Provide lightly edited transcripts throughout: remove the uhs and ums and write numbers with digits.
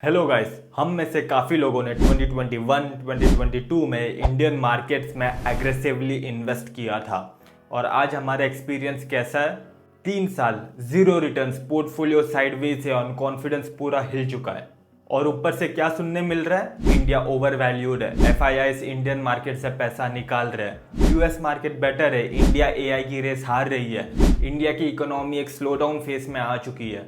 Hello guys, हम में से काफ़ी लोगों ने 2021, 2022 में इंडियन मार्केट्स में एग्रेसिवली इन्वेस्ट किया था और आज हमारा एक्सपीरियंस कैसा है। 3 साल जीरो रिटर्न्स, पोर्टफोलियो साइडवेज है और कॉन्फिडेंस पूरा हिल चुका है। और ऊपर से क्या सुनने मिल रहा है? इंडिया ओवर वैल्यूड है, एफआईआईज इंडियन मार्केट से पैसा निकाल रहे हैं, यूएस मार्केट बेटर है, इंडिया एआई की रेस हार रही है, इंडिया की इकोनॉमी एक स्लोडाउन फेज में आ चुकी है।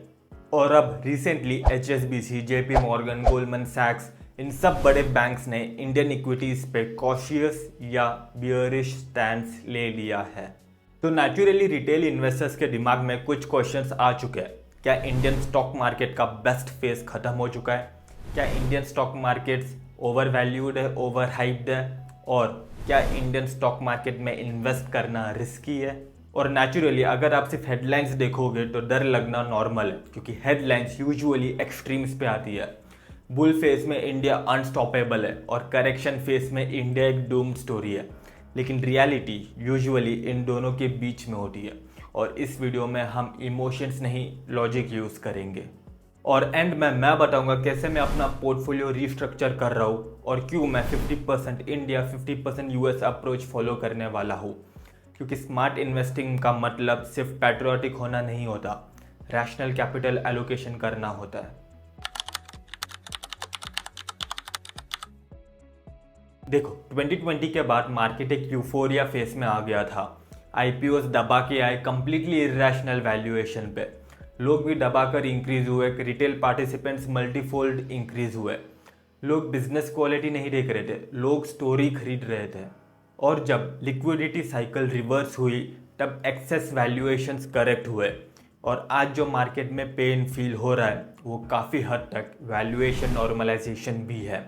और अब recently HSBC, JP Morgan, Goldman सैक्स, इन सब बड़े बैंक्स ने इंडियन इक्विटीज पे कॉशियस या बियरिश स्टैंस ले लिया है। तो नेचुरली रिटेल इन्वेस्टर्स के दिमाग में कुछ क्वेश्चंस आ चुके हैं। क्या इंडियन स्टॉक मार्केट का बेस्ट फेज खत्म हो चुका है? क्या Indian stock markets over valued है, ओवर हाइप्ड है? और क्या इंडियन स्टॉक मार्केट में इन्वेस्ट करना रिस्की है? और नेचुरली अगर आप सिर्फ हेडलाइंस देखोगे तो डर लगना नॉर्मल है, क्योंकि हेडलाइंस यूजुअली एक्सट्रीम्स पे आती है। बुल फेस में इंडिया अनस्टॉपेबल है और करेक्शन फेस में इंडिया एक डूम स्टोरी है। लेकिन रियलिटी यूजुअली इन दोनों के बीच में होती है और इस वीडियो में हम इमोशंस नहीं लॉजिक यूज़ करेंगे। और एंड में मैं बताऊंगा कैसे मैं अपना पोर्टफोलियो रिस्ट्रक्चर कर रहा हूँ और क्यों मैं 50% इंडिया 50% यूएस अप्रोच फॉलो करने वाला हूँ। क्योंकि स्मार्ट इन्वेस्टिंग का मतलब सिर्फ पैट्रियोटिक होना नहीं होता, रैशनल कैपिटल एलोकेशन करना होता है। देखो, 2020 के बाद मार्केट एक यूफोरिया फेस में आ गया था। आईपीओस दबा के आए कंप्लीटली इरेशनल वैल्यूएशन पे, लोग भी दबाकर इंक्रीज हुए, रिटेल पार्टिसिपेंट्स मल्टीफोल्ड इंक्रीज हुए। लोग बिजनेस क्वालिटी नहीं देख रहे थे, लोग स्टोरी खरीद रहे थे। और जब लिक्विडिटी साइकिल रिवर्स हुई तब एक्सेस वैल्यूएशंस करेक्ट हुए और आज जो मार्केट में पेन फील हो रहा है वो काफ़ी हद तक वैल्यूएशन नॉर्मलाइजेशन भी है।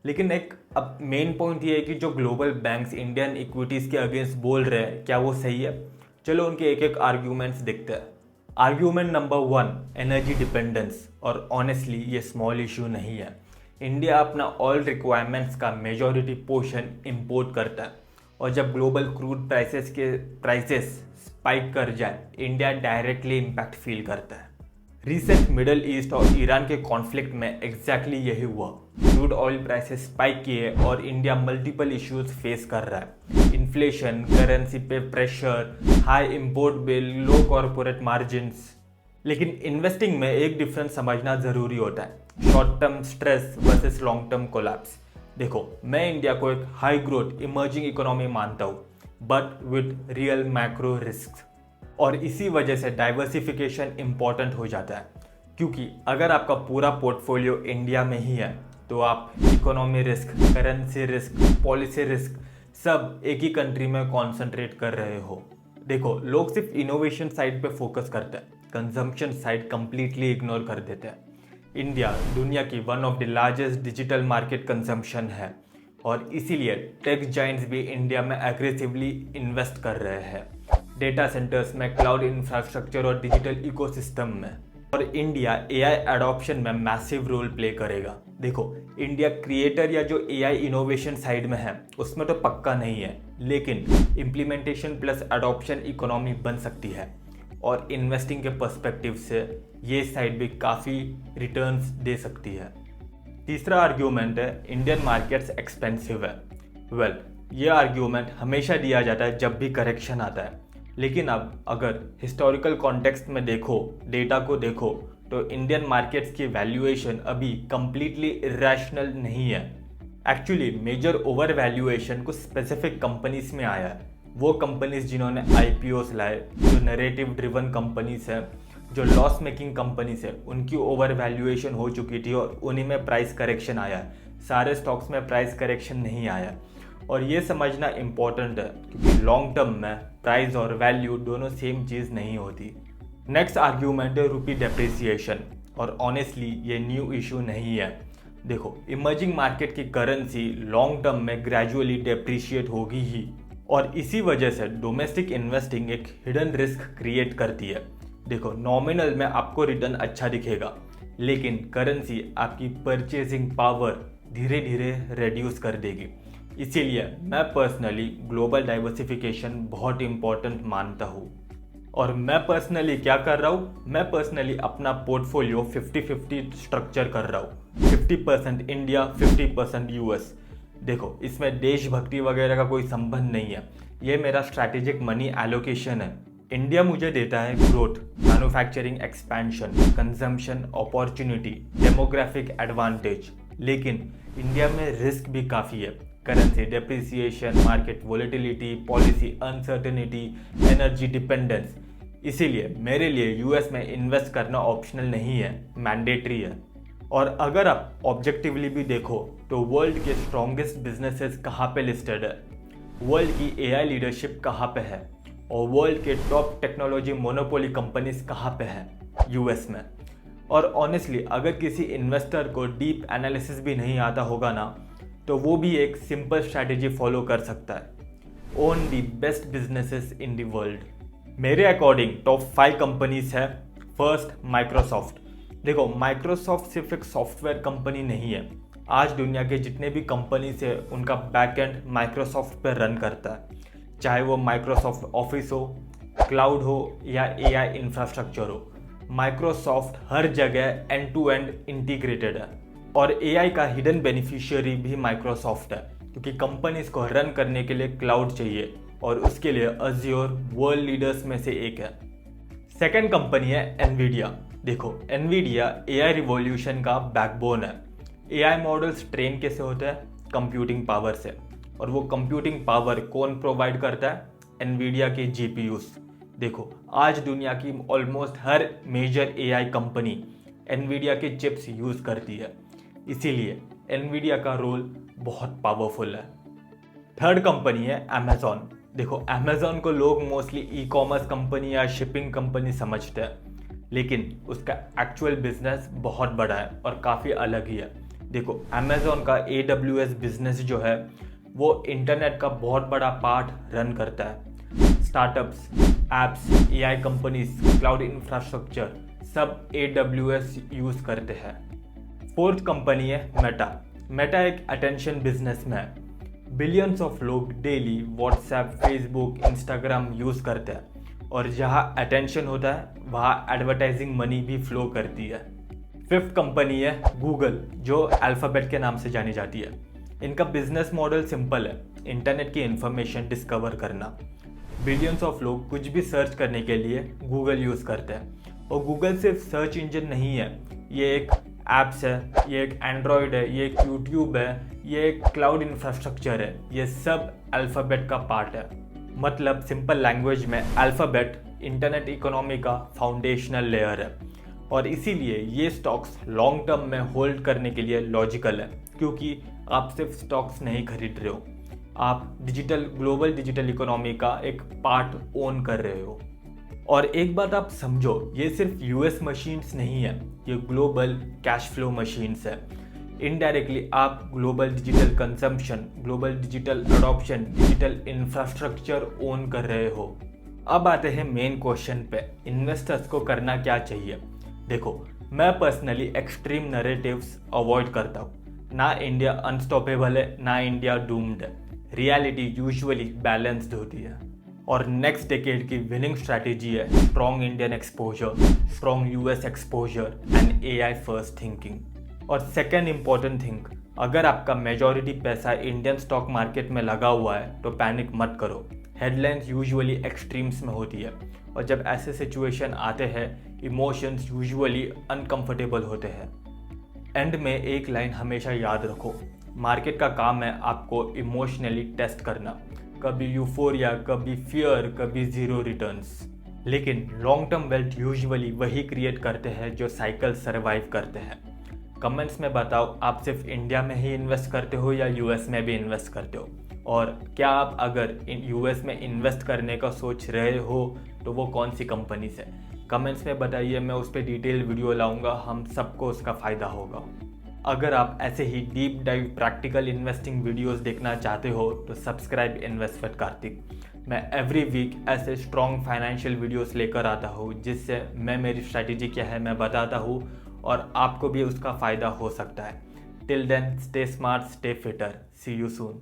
लेकिन एक अब मेन पॉइंट ये है कि जो ग्लोबल बैंक्स इंडियन इक्विटीज़ के अगेंस्ट बोल रहे हैं, क्या वो सही है? चलो उनके एक एक आर्ग्यूमेंट्स देखते हैं। Argument number 1, energy dependence. और ऑनेस्टली ये स्मॉल इशू नहीं है। इंडिया अपना ऑयल रिक्वायरमेंट्स का मेजॉरिटी पोर्शन इंपोर्ट करता है और जब ग्लोबल क्रूड प्राइसेस स्पाइक कर जाए, इंडिया डायरेक्टली इम्पैक्ट फील करता है। रिसेंट मिडल ईस्ट और ईरान के कॉन्फ्लिक्ट में एग्जैक्टली यही हुआ। क्रूड ऑयल प्राइसेस स्पाइक किए और इंडिया मल्टीपल इश्यूज फेस कर रहा है। इन्फ्लेशन, करेंसी पे प्रेशर, हाई इंपोर्ट बिल, लो कॉर्पोरेट मार्जिन्स। लेकिन इन्वेस्टिंग में एक डिफरेंस समझना ज़रूरी होता है, short term stress versus long term collapse. देखो, मैं इंडिया को एक हाई ग्रोथ इमर्जिंग इकोनॉमी मानता हूँ, but with real macro risk. और इसी वजह से डाइवर्सिफिकेशन इम्पॉर्टेंट हो जाता है, क्योंकि अगर आपका पूरा पोर्टफोलियो इंडिया में ही है तो आप economy risk, currency risk, policy risk सब एक ही कंट्री में कॉन्सेंट्रेट कर रहे हो। देखो, लोग सिर्फ इनोवेशन साइड पे फोकस करते हैं, कंजम्पशन साइड कंप्लीटली इग्नोर कर देते हैं। इंडिया दुनिया की one of the largest digital market consumption है और इसीलिए टेक जाइंट्स भी इंडिया में एग्रेसिवली इन्वेस्ट कर रहे हैं, डेटा सेंटर्स में, क्लाउड इंफ्रास्ट्रक्चर और डिजिटल इकोसिस्टम में। और इंडिया एआई एडॉप्शन में मैसिव रोल प्ले करेगा। देखो, इंडिया क्रिएटर या जो एआई इनोवेशन साइड में है उसमें तो पक्का नहीं है, लेकिन इम्प्लीमेंटेशन प्लस एडॉप्शन इकोनॉमी बन सकती है और इन्वेस्टिंग के पर्सपेक्टिव से ये साइड भी काफ़ी रिटर्न्स दे सकती है। तीसरा आर्ग्यूमेंट है इंडियन मार्केट्स एक्सपेंसिव है। ये आर्ग्यूमेंट हमेशा दिया जाता है जब भी करेक्शन आता है, लेकिन अब अगर हिस्टोरिकल कॉन्टेक्स्ट में देखो, डेटा को देखो, तो इंडियन मार्केट्स की वैल्यूएशन अभी कंप्लीटली इरेशनल नहीं है। एक्चुअली मेजर ओवर वैल्यूएशन कुछ स्पेसिफिक कंपनीज में आया है। वो कंपनीज जिन्होंने आईपीओस लाए, जो नरेटिव ड्रिवन कंपनीज हैं, जो लॉस मेकिंग कंपनीज है, उनकी ओवर वैल्यूएशन हो चुकी थी और उन्हीं में प्राइस करेक्शन आया है। सारे स्टॉक्स में प्राइस करेक्शन नहीं आया और ये समझना इम्पॉर्टेंट है, क्योंकि लॉन्ग टर्म में प्राइस और वैल्यू दोनों सेम चीज़ नहीं होती। नेक्स्ट आर्ग्यूमेंट है रुपी डेप्रिसिएशन और ऑनेस्टली ये न्यू इशू नहीं है। देखो, इमर्जिंग मार्केट की करेंसी लॉन्ग टर्म में ग्रेजुअली डेप्रिशिएट होगी ही और इसी वजह से डोमेस्टिक इन्वेस्टिंग एक हिडन रिस्क क्रिएट करती है। देखो, नॉमिनल में आपको रिटर्न अच्छा दिखेगा, लेकिन करेंसी आपकी परचेजिंग पावर धीरे धीरे रेड्यूस कर देगी। इसीलिए मैं पर्सनली ग्लोबल डाइवर्सिफिकेशन बहुत इंपॉर्टेंट मानता हूँ। और मैं पर्सनली क्या कर रहा हूँ, मैं पर्सनली अपना पोर्टफोलियो 50-50 स्ट्रक्चर कर रहा हूँ। 50% इंडिया, 50% यूएस। देखो, इसमें देशभक्ति वगैरह का कोई संबंध नहीं है, ये मेरा स्ट्रैटेजिक मनी एलोकेशन है। इंडिया मुझे देता है growth, manufacturing expansion, consumption opportunity, demographic advantage, लेकिन इंडिया में रिस्क भी काफ़ी है। Currency depreciation, market volatility, policy uncertainty, energy dependence. इसीलिए मेरे लिए यूएस में इन्वेस्ट करना ऑप्शनल नहीं है, मैंडेटरी है। और अगर आप ऑब्जेक्टिवली भी देखो तो वर्ल्ड के स्ट्रॉन्गेस्ट बिजनेसेस कहाँ पे लिस्टेड है, वर्ल्ड की एआई लीडरशिप कहाँ पे है, और वर्ल्ड के टॉप टेक्नोलॉजी मोनोपोली कंपनीज कहाँ पे है, यूएस में। और ऑनेस्टली अगर किसी इन्वेस्टर को डीप एनालिसिस भी नहीं आता होगा ना, तो वो भी एक सिंपल स्ट्रैटेजी फॉलो कर सकता है। Own the best businesses in the world. मेरे अकॉर्डिंग टॉप 5 कंपनीज है। First, Microsoft. देखो, माइक्रोसॉफ्ट सिर्फ एक सॉफ्टवेयर कंपनी नहीं है। आज दुनिया के जितने भी कंपनीज है उनका बैकएंड माइक्रोसॉफ्ट पर रन करता है, चाहे वो माइक्रोसॉफ्ट ऑफिस हो, क्लाउड हो या एआई इंफ्रास्ट्रक्चर हो। माइक्रोसॉफ्ट हर जगह एंड टू एंड इंटीग्रेटेड है। और एआई का हिडन बेनिफिशियरी भी माइक्रोसॉफ्ट है, क्योंकि कंपनीज को रन करने के लिए क्लाउड चाहिए और उसके लिए अज्योर वर्ल्ड लीडर्स में से एक है। सेकेंड कंपनी है एनवीडिया। देखो, एनवीडिया एआई रिवॉल्यूशन का बैकबोन है। एआई मॉडल्स ट्रेन कैसे होते हैं? कंप्यूटिंग पावर से। और वो कंप्यूटिंग पावर कौन प्रोवाइड करता है? एनवीडिया के जीपीयूज। देखो, आज दुनिया की ऑलमोस्ट हर मेजर एआई कंपनी एनवीडिया के चिप्स यूज करती है, इसीलिए एनवीडिया का रोल बहुत पावरफुल है। थर्ड कंपनी है अमेजॉन। देखो, अमेजॉन को लोग मोस्टली ई कॉमर्स कंपनी या शिपिंग कंपनी समझते हैं, लेकिन उसका एक्चुअल बिजनेस बहुत बड़ा है और काफ़ी अलग ही है। देखो, अमेजॉन का AWS बिजनेस जो है वो इंटरनेट का बहुत बड़ा पार्ट रन करता है। Startups, apps, AI companies, cloud infrastructure सब AWS यूज़ करते हैं। फोर्थ कंपनी है मेटा। मेटा एक अटेंशन बिजनेस में है। बिलियंस ऑफ लोग daily WhatsApp, Facebook, Instagram use करते हैं, और जहाँ अटेंशन होता है वहाँ एडवर्टाइजिंग मनी भी फ्लो करती है। फिफ्थ कंपनी है गूगल, जो अल्फ़ाबेट के नाम से जानी जाती है। इनका बिजनेस मॉडल सिंपल है, इंटरनेट की इंफॉर्मेशन डिस्कवर करना। बिलियंस ऑफ लोग कुछ भी सर्च करने के लिए गूगल यूज़ करते हैं, और गूगल सिर्फ सर्च इंजन नहीं है, ये एक ऐप्स है, ये एक एंड्रॉयड है, ये एक यूट्यूब है, ये एक क्लाउड इंफ्रास्ट्रक्चर है। ये सब अल्फ़ाबेट का पार्ट है। मतलब सिंपल लैंग्वेज में अल्फ़ाबेट इंटरनेट इकोनॉमी का फाउंडेशनल लेयर है, और इसीलिए ये स्टॉक्स लॉन्ग टर्म में होल्ड करने के लिए लॉजिकल है, क्योंकि आप सिर्फ स्टॉक्स नहीं खरीद रहे हो, आप ग्लोबल डिजिटल इकोनॉमी का एक पार्ट ओन कर रहे हो। और एक बात आप समझो, ये सिर्फ यूएस मशीन्स नहीं है, ये ग्लोबल कैश फ्लो मशीन्स है। इनडायरेक्टली आप global digital consumption, global digital adoption, digital infrastructure own कर रहे हो। अब आते हैं मेन क्वेश्चन पे, इन्वेस्टर्स को करना क्या चाहिए। देखो, मैं पर्सनली एक्सट्रीम नैरेटिव्स अवॉइड करता हूँ। ना इंडिया अनस्टॉपेबल है, ना इंडिया डूम्ड है। रियलिटी यूजुअली बैलेंस्ड होती है। और नेक्स्ट डेकेड की विनिंग स्ट्रैटेजी है strong Indian exposure, strong US exposure and AI first thinking. और सेकेंड इंपॉर्टेंट थिंग, अगर आपका मेजॉरिटी पैसा इंडियन स्टॉक मार्केट में लगा हुआ है तो पैनिक मत करो। हेडलाइंस यूजुअली एक्सट्रीम्स में होती है, और जब ऐसे सिचुएशन आते हैं इमोशंस यूजुअली अनकंफर्टेबल होते हैं। एंड में एक लाइन हमेशा याद रखो, मार्केट का काम है आपको इमोशनली टेस्ट करना, कभी यूफोरिया, कभी फियर, कभी जीरो रिटर्न्स। लेकिन लॉन्ग टर्म वेल्थ यूजुअली वही क्रिएट करते हैं जो साइकिल सर्वाइव करते हैं। कमेंट्स में बताओ, आप सिर्फ इंडिया में ही इन्वेस्ट करते हो या यूएस में भी इन्वेस्ट करते हो, और क्या आप अगर यूएस में इन्वेस्ट करने का सोच रहे हो तो वो कौन सी कंपनी से। कमेंट्स में बताइए, मैं उस पर डिटेल वीडियो लाऊंगा, हम सबको उसका फ़ायदा होगा। अगर आप ऐसे ही deep dive practical investing videos देखना चाहते हो तो सब्सक्राइब इन्वेस्ट विद कार्तिक। मैं एवरी वीक ऐसे स्ट्रॉन्ग फाइनेंशियल वीडियोस लेकर आता हूँ, जिससे मैं मेरी स्ट्रैटेजी क्या है मैं बताता हूँ, और आपको भी उसका फ़ायदा हो सकता है। Till then, stay smart, stay fitter, see you soon.